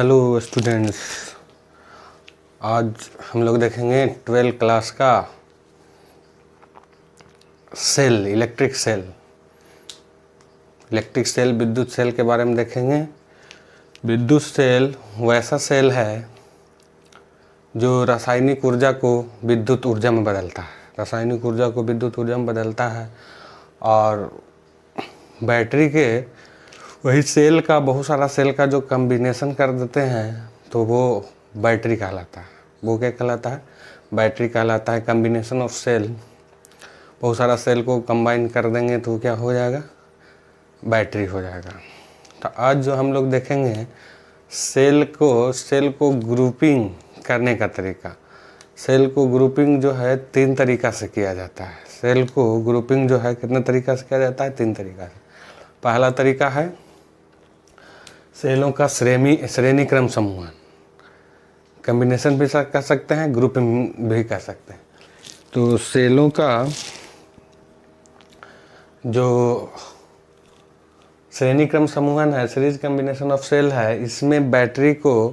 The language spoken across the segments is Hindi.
हेलो स्टूडेंट्स, आज हम लोग देखेंगे 12th क्लास का सेल, इलेक्ट्रिक सेल विद्युत सेल के बारे में देखेंगे। विद्युत सेल वैसा सेल है जो रासायनिक ऊर्जा को विद्युत ऊर्जा में बदलता है। रासायनिक ऊर्जा को विद्युत ऊर्जा में बदलता है और बैटरी के वही सेल का, बहुत सारा सेल का जो कम्बिनेशन कर देते हैं तो वो बैटरी कहलाता है। वो क्या कहलाता है? बैटरी कहलाता है। कम्बिनेशन ऑफ सेल, बहुत सारा सेल को कंबाइन कर देंगे तो क्या हो जाएगा? बैटरी हो जाएगा। तो आज जो हम लोग देखेंगे सेल को ग्रुपिंग करने का तरीका। सेल को ग्रुपिंग जो है 3 तरीका से किया जाता है। सेल को ग्रुपिंग जो है कितने तरीका से किया जाता है? 3 तरीका से। पहला तरीका है सेलों का श्रेणी क्रम समूहन। कम्बिनेशन भी कर सकते हैं, ग्रुपिंग भी कर सकते हैं। तो सेलों का जो श्रेणी क्रम समूहन है, सीरीज कम्बिनेशन ऑफ सेल है, इसमें बैटरी को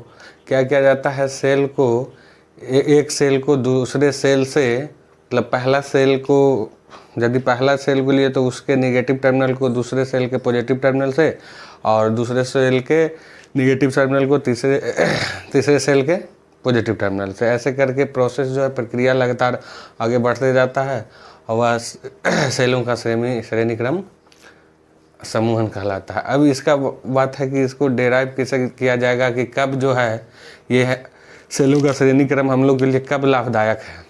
क्या किया जाता है? सेल को एक सेल को दूसरे सेल से, मतलब पहला सेल को, यदि पहला सेल को लिए तो उसके नेगेटिव टर्मिनल को दूसरे सेल के पॉजिटिव टर्मिनल से, और दूसरे सेल के नेगेटिव टर्मिनल को तीसरे सेल के पॉजिटिव टर्मिनल से। ऐसे करके प्रोसेस जो है, प्रक्रिया लगातार आगे बढ़ते जाता है और वह सेलों का श्रेणी क्रम समूहन कहलाता है। अब इसका बात है कि इसको डेराइव कैसे किया जाएगा, कि कब जो है ये है सेलों का श्रेणी क्रम हम लोग के लिए कब लाभदायक है,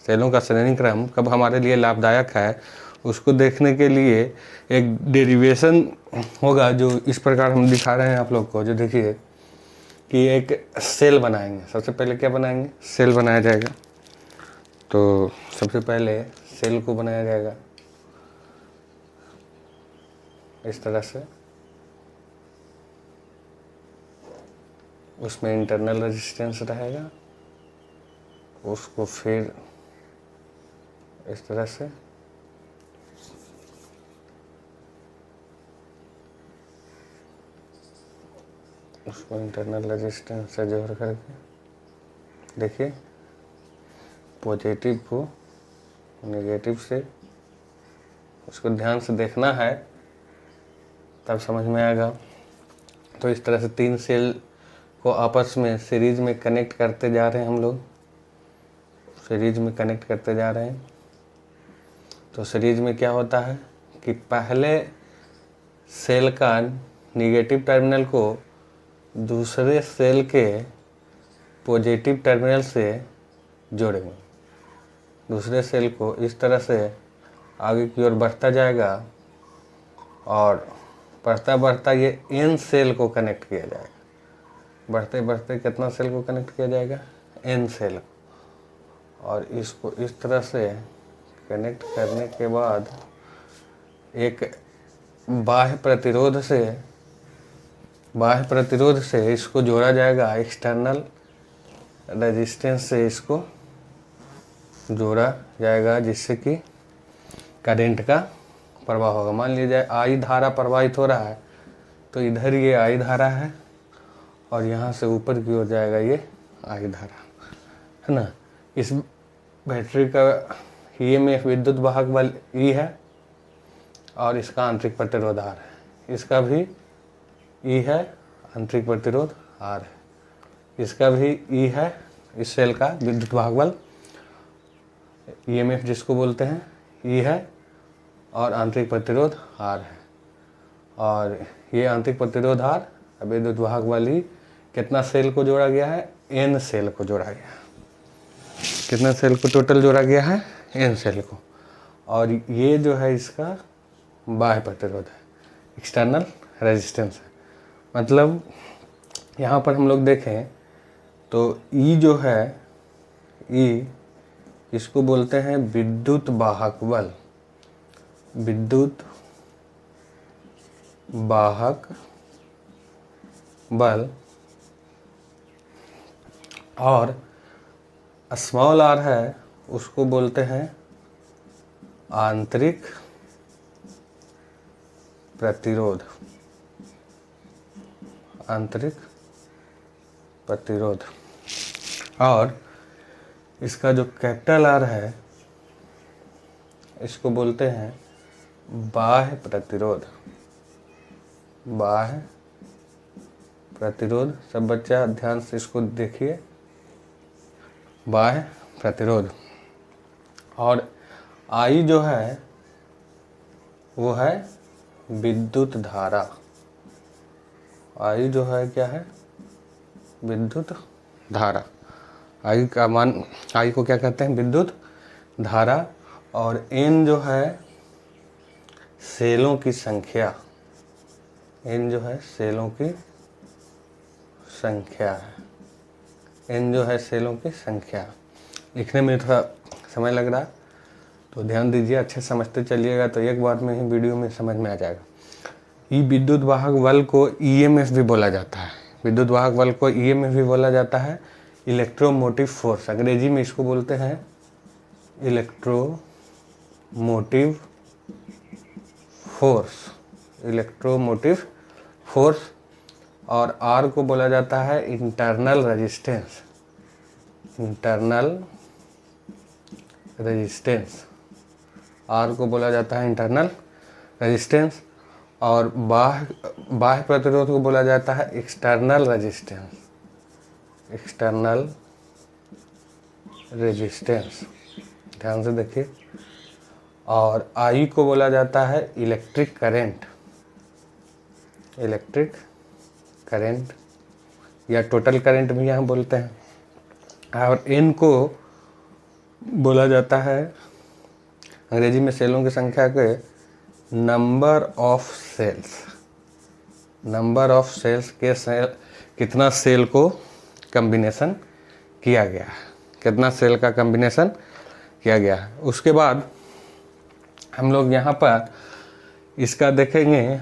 सेलों का श्रेणी क्रम कब हमारे लिए लाभदायक है, उसको देखने के लिए एक डेरिवेशन होगा जो इस प्रकार हम दिखा रहे हैं आप लोग को। जो देखिए कि एक सेल बनाएंगे। सबसे पहले क्या बनाएंगे? सेल बनाया जाएगा। तो सबसे पहले सेल को बनाया जाएगा इस तरह से। उसमें इंटरनल रेजिस्टेंस रहेगा, उसको फिर इस तरह से उसको इंटरनल रेजिस्टेंस से जोड़ करके देखिए, पॉजिटिव को नेगेटिव से, उसको ध्यान से देखना है तब समझ में आएगा। तो इस तरह से 3 सेल को आपस में सीरीज में कनेक्ट करते जा रहे हैं हम लोग, सीरीज में कनेक्ट करते जा रहे हैं। तो सीरीज में क्या होता है कि पहले सेल का नेगेटिव टर्मिनल को दूसरे सेल के पॉजिटिव टर्मिनल से जोड़ेंगे। दूसरे सेल को इस तरह से आगे की ओर बढ़ता जाएगा और बढ़ता बढ़ता ये n सेल को कनेक्ट किया जाएगा। बढ़ते बढ़ते कितना सेल को कनेक्ट किया जाएगा? n सेल को। और इसको इस तरह से कनेक्ट करने के बाद एक बाह्य प्रतिरोध से इसको जोड़ा जाएगा। एक्सटर्नल रेजिस्टेंस से इसको जोड़ा जाएगा, जिससे कि करंट का प्रवाह होगा। मान लीजिए आई धारा प्रवाहित हो रहा है, तो इधर ये आई धारा है और यहाँ से ऊपर की ओर जाएगा ये आई धारा, है ना। इस बैटरी का ईएमएफ विद्युत वाहक बल ई है और इसका आंतरिक प्रतिरोध आर है। इसका भी ई है, आंतरिक प्रतिरोध आर है। इसका भी ई है, इस सेल का विद्युत वाहक बल ईएमएफ जिसको बोलते हैं ई है, और आंतरिक प्रतिरोध आर है। और ये आंतरिक प्रतिरोध आर, विद्युत वाहक बल ई, कितना सेल को जोड़ा गया है? n सेल को जोड़ा गया है। कितना सेल को टोटल जोड़ा गया है? n सेल को। और ये जो है इसका बाह्य प्रतिरोध है, एक्सटर्नल रेजिस्टेंस है। मतलब यहाँ पर हम लोग देखें तो E जो है, E इसको बोलते हैं विद्युत वाहक बल। विद्युत वाहक बल। और स्मॉल r है, उसको बोलते हैं आंतरिक प्रतिरोध। आंतरिक प्रतिरोध। और इसका जो कैपिटल आर है इसको बोलते हैं बाह्य प्रतिरोध। बाह्य प्रतिरोध। सब बच्चा ध्यान से इसको देखिए, बाह्य प्रतिरोध। और आई जो है वो है विद्युत धारा। आई जो है क्या है? विद्युत धारा। आई का मान, आई को क्या कहते हैं? विद्युत धारा। और एन जो है सेलों की संख्या। एन जो है सेलों की संख्या है। एन जो है सेलों की संख्या। लिखने में थोड़ा समय लग रहा है तो ध्यान दीजिए, अच्छे समझते चलिएगा तो एक बार में ही वीडियो में समझ में आ जाएगा। ई विद्युत वाहक बल को ईएमएफ भी बोला जाता है। विद्युत वाहक बल को ईएमएफ भी बोला जाता है। इलेक्ट्रोमोटिव फोर्स, अंग्रेजी में इसको बोलते हैं इलेक्ट्रोमोटिव फोर्स। Electromotive force. और आर को बोला जाता है internal resistance. Internal resistance. R को बोला जाता है इंटरनल रेजिस्टेंस। और बाह्य प्रतिरोध को बोला जाता है एक्सटर्नल रेजिस्टेंस। External resistance. ध्यान से देखिए। और आई को बोला जाता है इलेक्ट्रिक करंट। इलेक्ट्रिक करंट या टोटल करंट भी यहाँ बोलते हैं। और एन को बोला जाता है अंग्रेजी में सेलों की संख्या के number of cells. Number of cells के सेल, कितना सेल को कम्बिनेशन किया गया है, कितना सेल का कम्बिनेशन किया गया है। उसके बाद हम लोग यहाँ पर इसका देखेंगे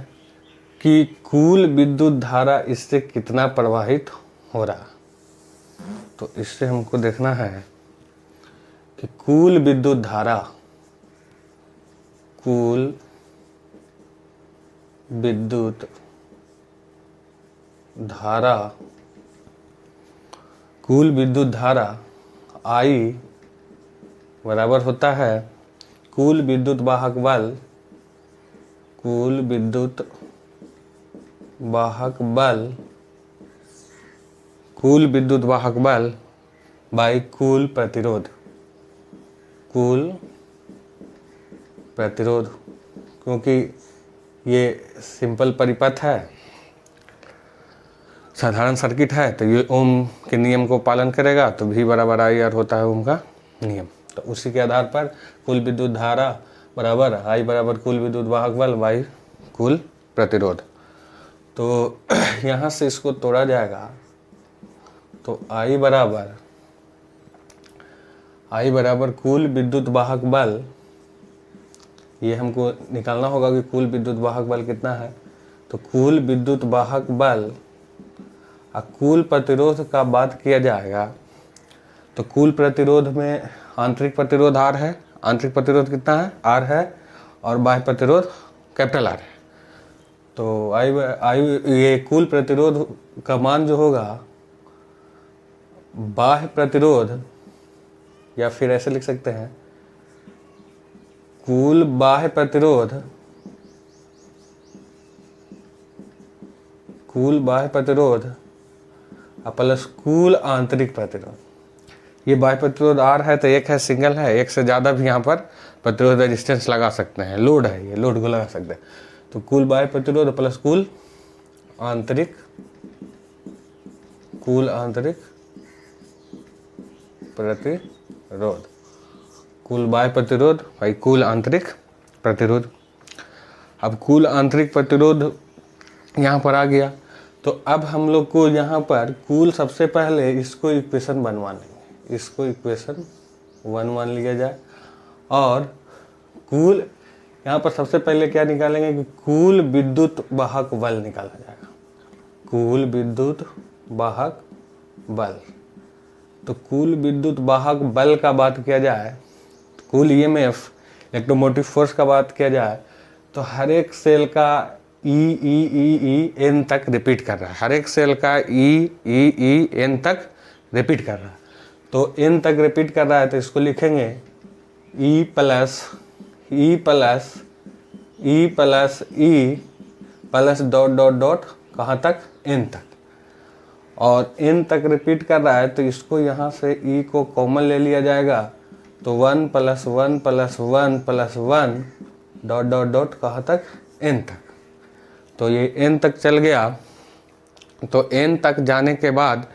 कि कुल विद्युत धारा इससे कितना प्रवाहित हो रहा। तो इससे हमको देखना है कि कुल विद्युत धारा, कुल विद्युत धारा, कुल विद्युत धारा आई बराबर होता है कुल विद्युत वाहक बल, कुल विद्युत वाहक बल, कुल विद्युत वाहक बल बाई कुल प्रतिरोध। कुल प्रतिरोध, क्योंकि ये सिंपल परिपथ है, साधारण सर्किट है, तो ये ओम के नियम को पालन करेगा तो भी बराबर आई आर होता है ओम का नियम। तो उसी के आधार पर कुल विद्युत धारा बराबर आई बराबर कुल विद्युत वाहक बल बाई कुल प्रतिरोध। तो यहाँ से इसको तोड़ा जाएगा तो आई बराबर कुल विद्युत वाहक बल, ये हमको निकालना होगा कि कुल विद्युत वाहक बल कितना है। तो कुल विद्युत वाहक बल और कुल प्रतिरोध का बात किया जाएगा तो कुल प्रतिरोध में आंतरिक प्रतिरोध आर है। आंतरिक प्रतिरोध कितना है? आर है। और बाह्य प्रतिरोध कैपिटल आर है। तो आई ये कुल प्रतिरोध का मान जो होगा बाह्य प्रतिरोध, या फिर ऐसे लिख सकते हैं कुल बाह्य प्रतिरोध, कुल बाह्य प्रतिरोध प्लस कुल आंतरिक प्रतिरोध। ये बाह्य प्रतिरोध आर है तो एक है सिंगल है, एक से ज़्यादा भी यहाँ पर प्रतिरोध रेजिस्टेंस लगा सकते हैं। लोड है, ये लोड को लगा सकते हैं। तो कुल बाह्य प्रतिरोध प्लस कुल आंतरिक, कुल आंतरिक प्रतिरोध, कुल बाह्य प्रतिरोध भाई कुल आंतरिक प्रतिरोध। अब कुल आंतरिक प्रतिरोध यहाँ पर आ गया तो अब हम लोग को यहाँ पर कुल, सबसे पहले इसको इक्वेशन बनवा लेंगे। इसको इक्वेशन 1 मान लिया जाए और कुल यहाँ पर सबसे पहले क्या निकालेंगे कि कुल विद्युत वाहक बल निकाला जाएगा। कुल विद्युत वाहक बल। तो कुल विद्युत वाहक बल का बात किया जाए, कुल ईएमएफ इलेक्ट्रोमोटिव फोर्स का बात किया जाए तो हर एक सेल का ई एन तक रिपीट कर रहा है, हर एक सेल का ई एन तक रिपीट कर रहा है। तो एन तक रिपीट कर रहा है तो इसको लिखेंगे E plus E plus E plus E plus dot dot dot कहाँ तक, एन तक। और एन तक रिपीट कर रहा है तो इसको यहाँ से ई को कॉमन ले लिया जाएगा, तो 1 + 1 + 1 + 1 डॉट डॉट डॉट कहाँ तक, एन तक। तो ये एन तक चल गया। तो एन तक जाने के बाद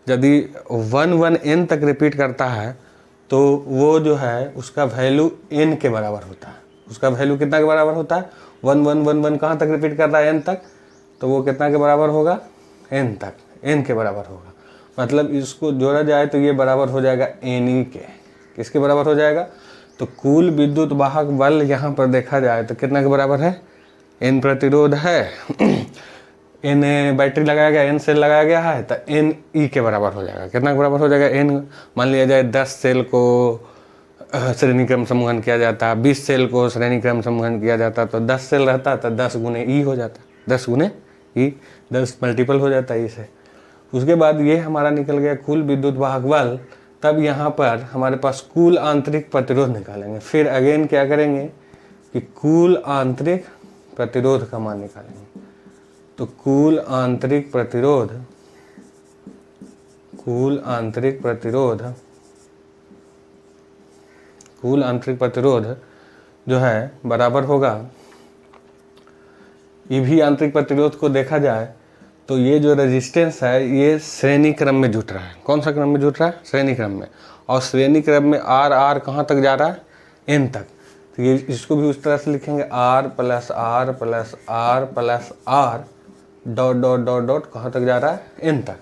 यदि 1 1 एन तक रिपीट करता है तो वो जो है उसका वैल्यू एन के बराबर होता है। उसका वैल्यू कितना के बराबर होता है, 1 1 1 1 कहाँ तक रिपीट कर रहा है, एन तक, तो वो कितना के बराबर होगा, एन तक, एन के बराबर होगा। मतलब इसको जोड़ा जाए तो ये बराबर हो जाएगा एन ई के। किसके बराबर हो जाएगा, तो कुल विद्युत वाहक बल यहाँ पर देखा जाए तो कितना के बराबर है, एन प्रतिरोध है, एन बैटरी लगाया गया, एन सेल लगाया गया है, तो एन ई के बराबर हो जाएगा। कितना के बराबर हो जाएगा, एन, मान लिया जाए 10 सेल को श्रेणी क्रम समूहन किया जाता, 20 सेल को श्रेणी क्रम समूहन किया जाता, तो 10 सेल रहता तो 10 गुने ई हो जाता, 10 गुने ई, 10 मल्टीपल हो जाता है इसे। उसके बाद ये हमारा निकल गया कुल विद्युत वाहक बल। तब यहाँ पर हमारे पास कुल आंतरिक प्रतिरोध निकालेंगे। फिर अगेन क्या करेंगे कि कुल आंतरिक प्रतिरोध का मान निकालेंगे। तो कुल आंतरिक प्रतिरोध जो है बराबर होगा, ये भी आंतरिक प्रतिरोध को देखा जाए तो ये जो रेजिस्टेंस है ये श्रेणी क्रम में जुट रहा है। कौन सा क्रम में जुट रहा है, श्रेणी क्रम में। और श्रेणी क्रम में आर आर कहाँ तक जा रहा है, एन तक। तो ये इसको भी उस तरह से लिखेंगे, R plus R plus R plus R dot dot dot dot कहाँ तक जा रहा है, एन तक।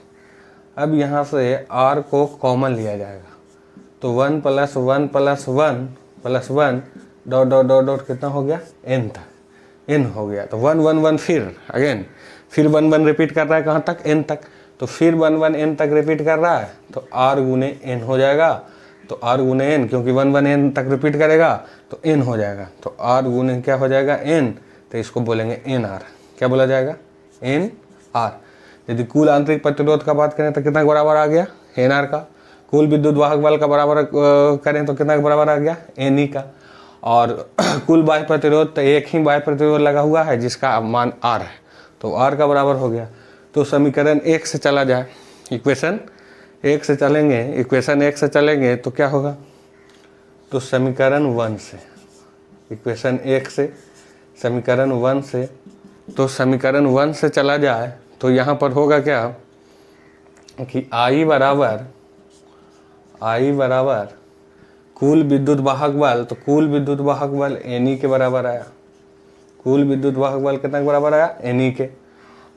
अब यहाँ से आर को कॉमन लिया जाएगा, तो 1 + 1 + 1 + 1 डॉट डॉट डॉट डॉट कितना हो गया, एन तक, एन हो गया। तो 1 1 1 फिर 1 1 रिपीट कर रहा है कहाँ तक, एन तक। तो फिर 1 1 एन तक रिपीट कर रहा है तो आर गुने एन हो जाएगा। तो आर गुने एन, क्योंकि 1 1 एन तक रिपीट करेगा तो एन हो जाएगा। तो आर गुने क्या हो जाएगा, एन। तो इसको बोलेंगे एन आर। क्या बोला जाएगा, एन आर। यदि कुल आंतरिक प्रतिरोध का बात करें तो कितना बराबर आ गया, एन आर का। कुल विद्युत वाहक बल का बराबर करें तो कितना बराबर आ गया, एन ई का। और कुल बाह्य प्रतिरोध, तो एक ही बाह्य प्रतिरोध लगा हुआ है जिसका मान आर है, तो आर का बराबर हो गया। तो समीकरण 1 से चला जाए, इक्वेशन 1 से चलेंगे तो क्या होगा, तो समीकरण 1 से, इक्वेशन 1 से समीकरण 1 से, तो समीकरण 1 से चला जाए तो यहाँ पर होगा क्या कि I बराबर कुल विद्युत वाहक बल। तो कुल विद्युत वाहक बल एन ई के बराबर आया। कुल विद्युत वाहक बल कितना के बराबर आया, एन ई के।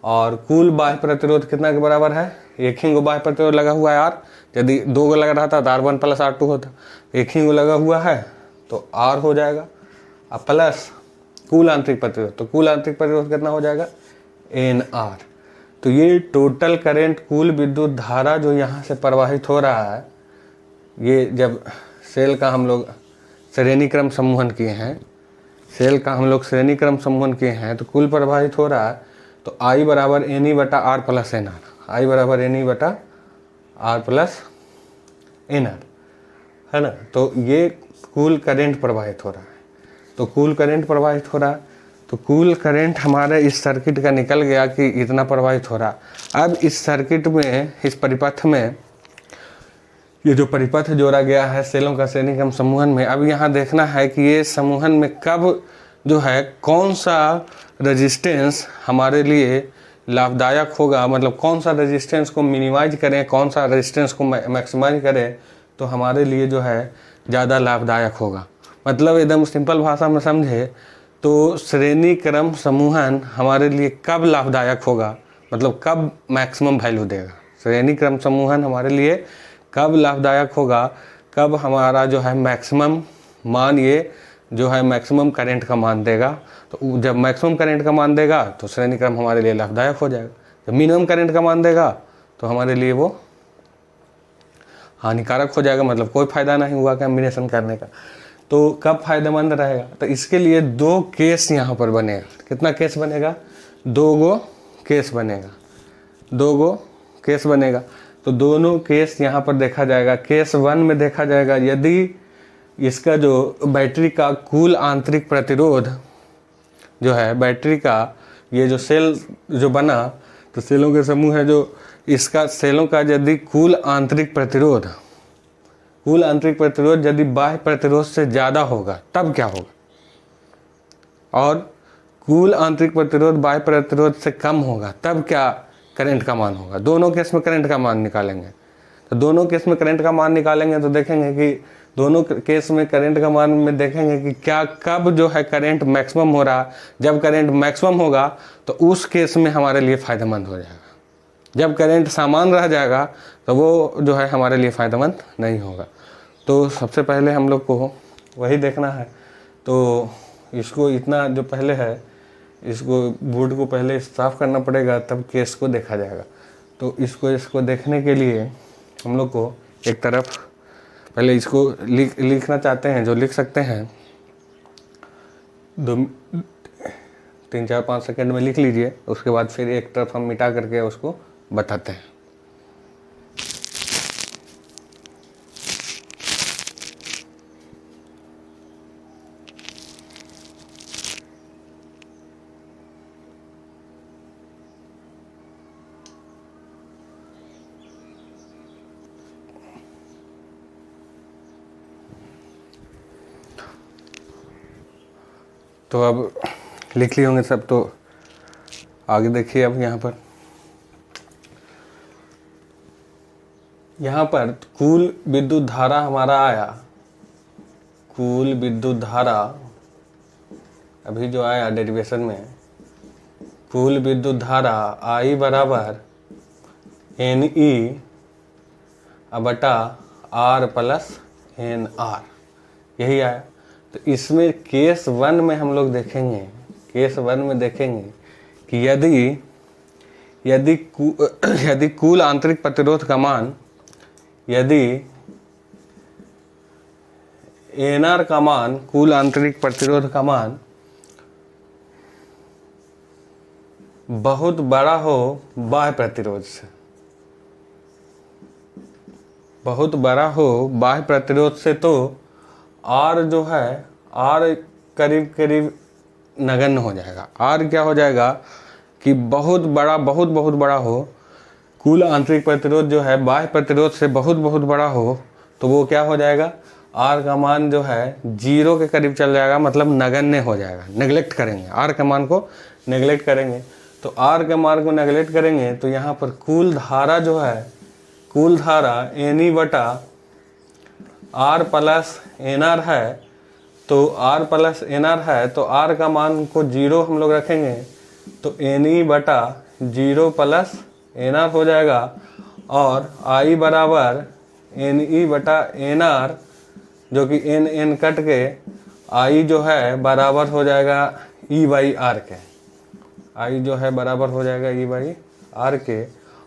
और कुल बाह्य प्रतिरोध कितना के बराबर है, एक ही गो बाह्य प्रतिरोध लगा हुआ है आर। यदि 2 गो लगा रहता तो R1 + R2 होता, एक ही गो लगा हुआ है तो R हो जाएगा। अब प्लस कुल आंतरिक प्रतिरोध, तो कुल आंतरिक प्रतिरोध कितना हो जाएगा, एन आर। तो ये टोटल करंट, कुल विद्युत धारा जो यहाँ से प्रवाहित हो रहा है, ये जब सेल का हम लोग श्रेणी क्रम समूहन किए हैं, तो कुल प्रवाहित हो रहा है। तो I बराबर एन ई बटा R plus n R, I बराबर एन ई बटा आर प्लस एन आर, है ना। तो ये कुल करंट प्रवाहित हो रहा है। तो कुल करंट प्रवाहित हो रहा है, तो कुल करंट हमारे इस सर्किट का निकल गया कि इतना प्रवाहित हो रहा। अब इस सर्किट में, इस परिपथ में, ये जो परिपथ जोड़ा गया है सेलों का श्रेणी क्रम समूहन में, अब यहाँ देखना है कि ये समूहन में कब जो है कौन सा रेजिस्टेंस हमारे लिए लाभदायक होगा, मतलब कौन सा रेजिस्टेंस को मिनिमाइज करें, कौन सा रेजिस्टेंस को मैक्सिमाइज करें तो हमारे लिए जो है ज़्यादा लाभदायक होगा। मतलब एकदम सिंपल भाषा में समझे तो श्रेणी क्रम समूहन हमारे लिए कब लाभदायक होगा, मतलब कब मैक्सिमम वैल्यू देगा। श्रेणी क्रम समूहन हमारे लिए कब लाभदायक होगा, कब हमारा जो है मैक्सिमम मान, ये जो है मैक्सिमम करंट का मान देगा। तो जब मैक्सिमम करंट का मान देगा तो श्रेणी क्रम हमारे लिए लाभदायक हो जाएगा। जब मिनिमम करंट का मान देगा तो हमारे लिए वो हानिकारक हो जाएगा, मतलब कोई फायदा नहीं हुआ कॉम्बिनेशन करने का। तो कब फायदेमंद रहेगा? तो इसके लिए 2 केस यहाँ पर बनेगा। कितना केस बनेगा? 2 गो केस बनेगा, 2 गो केस बनेगा। तो दोनों केस यहाँ पर देखा जाएगा। केस 1 में देखा जाएगा यदि इसका जो बैटरी का कुल आंतरिक प्रतिरोध जो है, बैटरी का ये जो सेल जो बना, तो सेलों के समूह है जो इसका, सेलों का यदि कुल आंतरिक प्रतिरोध यदि बाह्य प्रतिरोध से ज़्यादा होगा तब क्या होगा, और कुल आंतरिक प्रतिरोध बाह्य प्रतिरोध से कम होगा तब क्या करंट का मान होगा। दोनों केस में करंट का मान निकालेंगे। तो दोनों केस में करंट का मान निकालेंगे तो देखेंगे कि दोनों केस में करंट का मान में देखेंगे कि क्या कब जो है करंट मैक्सिमम हो रहा। जब करंट मैक्सिमम होगा तो उस केस में हमारे लिए फ़ायदेमंद हो जाएगा। जब करंट सामान्य रह जाएगा तो वो जो है हमारे लिए फ़ायदेमंद नहीं होगा। तो सबसे पहले हम लोग को वही देखना है। तो इसको इतना जो पहले है, इसको बोर्ड को पहले साफ़ करना पड़ेगा, तब केस को देखा जाएगा। तो इसको देखने के लिए हम लोग को एक तरफ पहले इसको लिखना चाहते हैं जो लिख सकते हैं, 3, 4, 5 सेकंड में लिख लीजिए। उसके बाद फिर एक तरफ हम मिटा करके उसको बताते हैं। तो अब लिख लिए होंगे सब, तो आगे देखिए। अब यहाँ पर कुल विद्युत धारा हमारा आया, कुल विद्युत धारा अभी जो आया डेरिवेशन में, कुल विद्युत धारा I बराबर NE बटा R प्लस NR, यही आया। तो इसमें केस 1 में हम लोग देखेंगे, केस 1 में देखेंगे कि यदि कुल आंतरिक प्रतिरोध का मान, यदि NR का मान, कुल आंतरिक प्रतिरोध का मान बहुत बड़ा हो बाह्य प्रतिरोध से, बहुत बड़ा हो बाह्य प्रतिरोध से, तो R जो है, R करीब करीब नगण्य हो जाएगा। R क्या हो जाएगा कि बहुत बड़ा हो, कुल आंतरिक प्रतिरोध जो है बाह्य प्रतिरोध से बहुत बड़ा हो, तो वो क्या हो जाएगा, R का मान जो है 0 के करीब चल जाएगा, मतलब नगण्य हो जाएगा। नेगलेक्ट करेंगे, R के मान को नेगलेक्ट करेंगे। तो R के मान को नेगलेक्ट करेंगे तो यहाँ पर कुल धारा जो है, कुल धारा NE बटा R प्लस NR है। तो R प्लस NR है, तो R का मान को 0 हम लोग रखेंगे, तो NE बटा 0 प्लस NR हो जाएगा। और I बराबर NE बटा NR, जो कि N कट के I जो है बराबर हो जाएगा E बाई R के, I जो है बराबर हो जाएगा E बाई R के।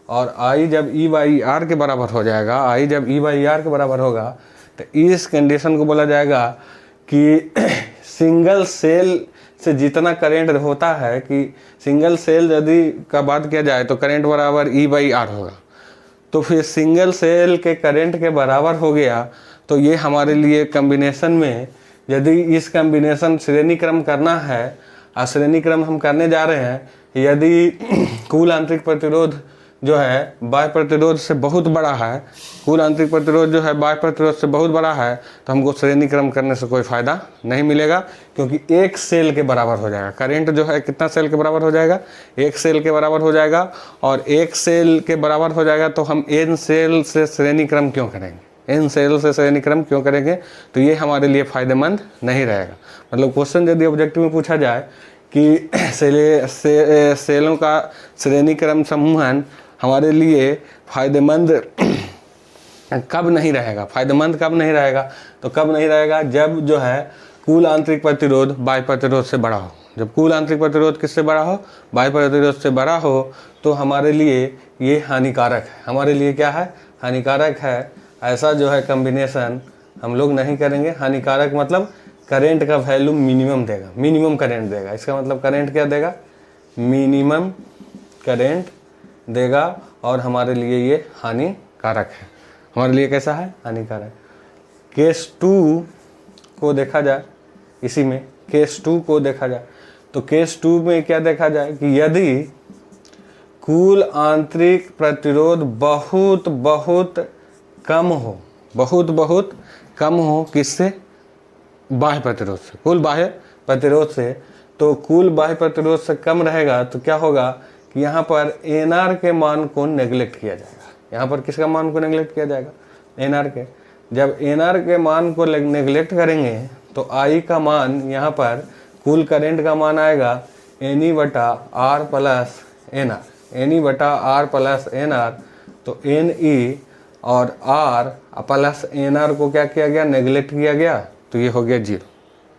और I जब E बाई R के बराबर हो जाएगा, I जब E बाई R के बराबर होगा, तो इस कंडीशन को बोला जाएगा कि सिंगल सेल से जितना करंट होता है, कि सिंगल सेल यदि का बात किया जाए तो करंट बराबर E बाई R होगा। तो फिर सिंगल सेल के करंट के बराबर हो गया। तो ये हमारे लिए कॉम्बिनेशन में, यदि इस कॉम्बिनेशन श्रेणी क्रम करना है, श्रेणी क्रम हम करने जा रहे हैं, यदि कुल आंतरिक प्रतिरोध जो है बाह्य प्रतिरोध से बहुत बड़ा है, कुल आंतरिक प्रतिरोध जो है बाह्य प्रतिरोध से बहुत बड़ा है, तो हमको श्रेणी क्रम करने से कोई फ़ायदा नहीं मिलेगा, क्योंकि एक सेल के बराबर हो जाएगा। करंट जो है कितना सेल के बराबर हो जाएगा, एक सेल के बराबर हो जाएगा। और एक सेल के बराबर हो जाएगा तो हम n सेल से श्रेणी क्रम क्यों करेंगे, n सेल से श्रेणी क्रम क्यों करेंगे, तो ये हमारे लिए फ़ायदेमंद नहीं रहेगा। मतलब क्वेश्चन यदि ऑब्जेक्टिव में पूछा जाए कि सेलों का श्रेणी क्रम समूहन हमारे लिए फ़ायदेमंद कब नहीं रहेगा, फ़ायदेमंद कब नहीं रहेगा, तो कब नहीं रहेगा, जब जो है कुल आंतरिक प्रतिरोध बाह्य प्रतिरोध से बड़ा हो। जब कुल आंतरिक प्रतिरोध किससे बड़ा हो, बाह्य प्रतिरोध से बड़ा हो, तो हमारे लिए ये हानिकारक है। हमारे लिए क्या है, हानिकारक है। ऐसा जो है कॉम्बिनेशन हम लोग नहीं करेंगे। हानिकारक मतलब करेंट का वैल्यू मिनिमम देगा, मिनिमम करेंट देगा। इसका मतलब करेंट क्या देगा, मिनिमम करेंट देगा, और हमारे लिए ये हानिकारक है। हमारे लिए कैसा है, हानिकारक। केस 2 को देखा जाए, इसी में केस 2 को देखा जाए तो केस 2 में क्या देखा जाए कि यदि कुल आंतरिक प्रतिरोध बहुत बहुत कम हो, बहुत बहुत कम हो, किससे, बाह्य प्रतिरोध से, कुल बाह्य प्रतिरोध से, तो कुल बाह्य प्रतिरोध से कम रहेगा तो क्या होगा कि यहाँ पर एनआर के मान को नेग्लेक्ट किया जाएगा। यहाँ पर किसका मान को नेग्लेक्ट किया जाएगा, एनआर के। जब एनआर के मान को नेग्लेक्ट करेंगे तो आई का मान, यहाँ पर कुल करंट का मान आएगा एनई बटा आर प्लस एनआर, एनई बटा आर प्लस एनआर। तो एनई और आर प्लस एनआर को क्या किया गया, नेग्लेक्ट किया गया, तो ये हो गया 0।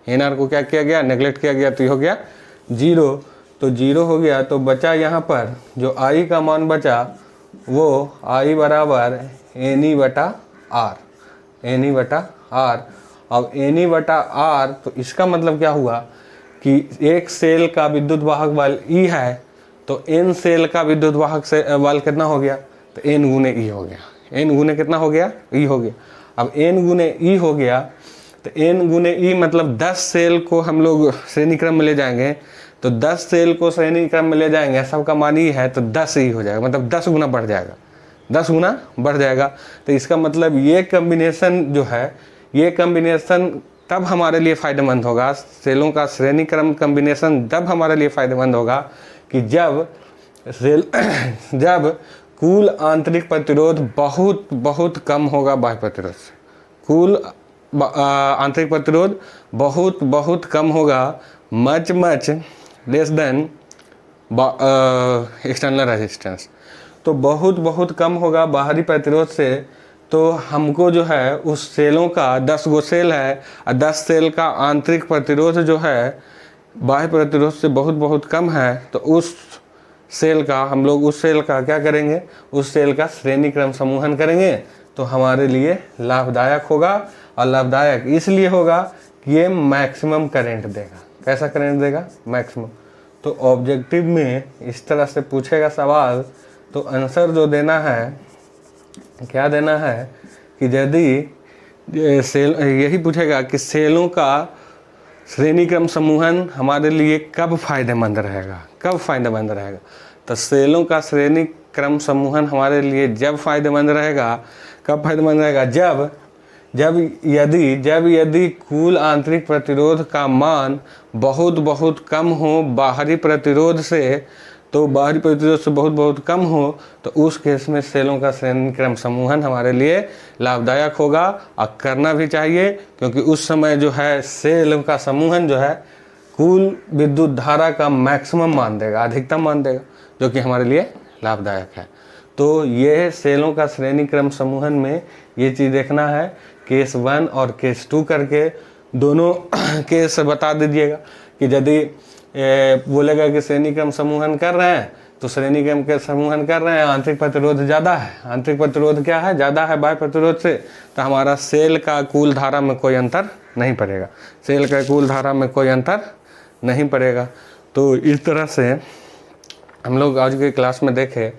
एनआर को क्या किया गया, नेग्लेक्ट किया गया, तो ये हो गया 0। तो 0 हो गया, तो बचा यहाँ पर जो आई का मान बचा वो आई बराबर एनई बटा आर, एनई बटा आर। अब एनई बटा आर, तो इसका मतलब क्या हुआ कि एक सेल का विद्युत वाहक बल ई है, तो एन सेल का विद्युत वाहक से बल कितना हो गया, तो एन गुने ई हो गया। एन गुने कितना हो गया, ई हो गया। अब एन गुने ई हो गया, तो एन गुने ई मतलब 10 सेल को हम लोग श्रेणी क्रम में ले जाएंगे, तो 10 सेल को श्रेणी क्रम में ले जाएंगे, सबका मान ई है, तो 10 ई हो जाएगा, मतलब 10 गुना बढ़ जाएगा, 10 गुना बढ़ जाएगा। तो इसका मतलब ये कम्बिनेशन जो है, ये कम्बिनेशन तब हमारे लिए फ़ायदेमंद होगा, सेलों का श्रेणी क्रम कम्बिनेशन तब हमारे लिए फ़ायदेमंद होगा कि जब कुल आंतरिक प्रतिरोध बहुत बहुत कम होगा बाह्य प्रतिरोध से। कुल आंतरिक प्रतिरोध बहुत बहुत कम होगा, much less than external resistance. तो बहुत बहुत कम होगा बाहरी प्रतिरोध से, तो हमको जो है उस सेलों का 10 गो सेल है और 10 सेल का आंतरिक प्रतिरोध जो है बाह्य प्रतिरोध से बहुत बहुत कम है, तो उस सेल का हम लोग उस सेल का क्या करेंगे, उस सेल का श्रेणी क्रम समूहन करेंगे, तो हमारे लिए लाभदायक होगा। और लाभदायक इसलिए होगा कि ये मैक्सिमम करंट देगा। कैसा करंट देगा, मैक्सिमम। तो ऑब्जेक्टिव में इस तरह से पूछेगा सवाल, तो आंसर जो देना है, क्या देना है कि यदि सेल, यही पूछेगा कि सेलों का श्रेणी क्रम समूहन हमारे लिए कब फायदेमंद रहेगा, कब फायदेमंद रहेगा। तो सेलों का श्रेणी क्रम समूहन हमारे लिए जब फायदेमंद रहेगा, कब फायदेमंद रहेगा, जब यदि कुल आंतरिक प्रतिरोध का मान बहुत बहुत कम हो बाहरी प्रतिरोध से, तो बाहरी प्रतिरोध से बहुत बहुत कम हो, तो उस केस में सेलों का श्रेणी क्रम समूहन हमारे लिए लाभदायक होगा और करना भी चाहिए, क्योंकि उस समय जो है सेलों का समूहन जो है कुल विद्युत धारा का मैक्सिमम मान देगा, अधिकतम मान देगा, जो कि हमारे लिए लाभदायक है। तो ये सेलों का श्रेणी क्रम समूहन में ये चीज़ देखना है। केस 1 और केस 2 करके दोनों केस बता दीजिएगा कि यदि बोलेगा कि श्रेणी क्रम समूहन कर रहे हैं, तो श्रेणी क्रम के समूहन कर रहे हैं, आंतरिक प्रतिरोध ज़्यादा है, आंतरिक प्रतिरोध क्या है, ज़्यादा है बाह्य प्रतिरोध से, तो हमारा सेल का कुल धारा में कोई अंतर नहीं पड़ेगा, सेल का कुल धारा में कोई अंतर नहीं पड़ेगा। तो इस तरह से हम लोग आज के क्लास में देखें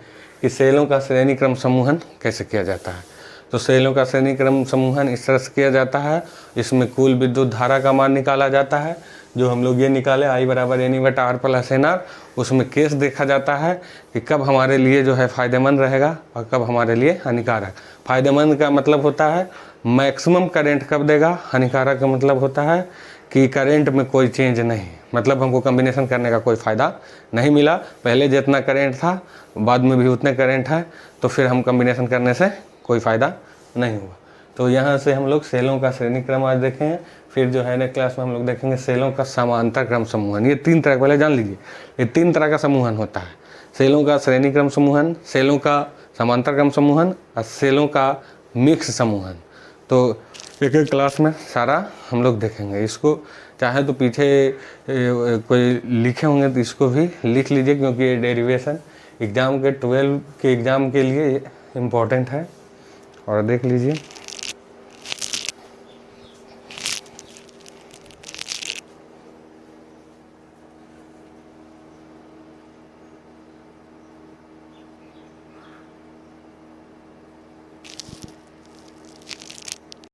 कि सेलों का श्रेणी क्रम समूहन कैसे किया जाता है। तो सेलों का श्रेणी क्रम समूहन इस तरह से किया जाता है, इसमें कुल विद्युत धारा का मान निकाला जाता है, जो हम लोग ये निकाले आई बराबर एनई बटा आर प्लस एनआर। उसमें केस देखा जाता है कि कब हमारे लिए जो है फ़ायदेमंद रहेगा और कब हमारे लिए हानिकारक। फ़ायदेमंद का मतलब होता है मैक्सिमम करंट कब देगा, हानिकारक का मतलब होता है कि करंट में कोई चेंज नहीं, मतलब हमको कम्बिनेशन करने का कोई फ़ायदा नहीं मिला, पहले जितना करंट था बाद में भी उतने करंट है, तो फिर हम कम्बिनेशन करने से कोई फ़ायदा नहीं हुआ। तो यहाँ से हम लोग सेलों का श्रेणी क्रम आज देखें, फिर जो है नेक्स्ट क्लास में हम लोग देखेंगे सेलों का समांतर क्रम समूहन। ये 3 तरह, पहले जान लीजिए, ये 3 तरह का समूहन होता है, सेलों का श्रेणी क्रम समूहन, सेलों का समांतर क्रम समूहन और सेलों का मिक्स समूहन। तो एक एक क्लास में सारा हम लोग देखेंगे। इसको चाहे तो पीछे कोई लिखे होंगे तो इसको भी लिख लीजिए, क्योंकि ये डेरिवेशन एग्ज़ाम के 12 के एग्ज़ाम के लिए इम्पोर्टेंट है। और देख लीजिए।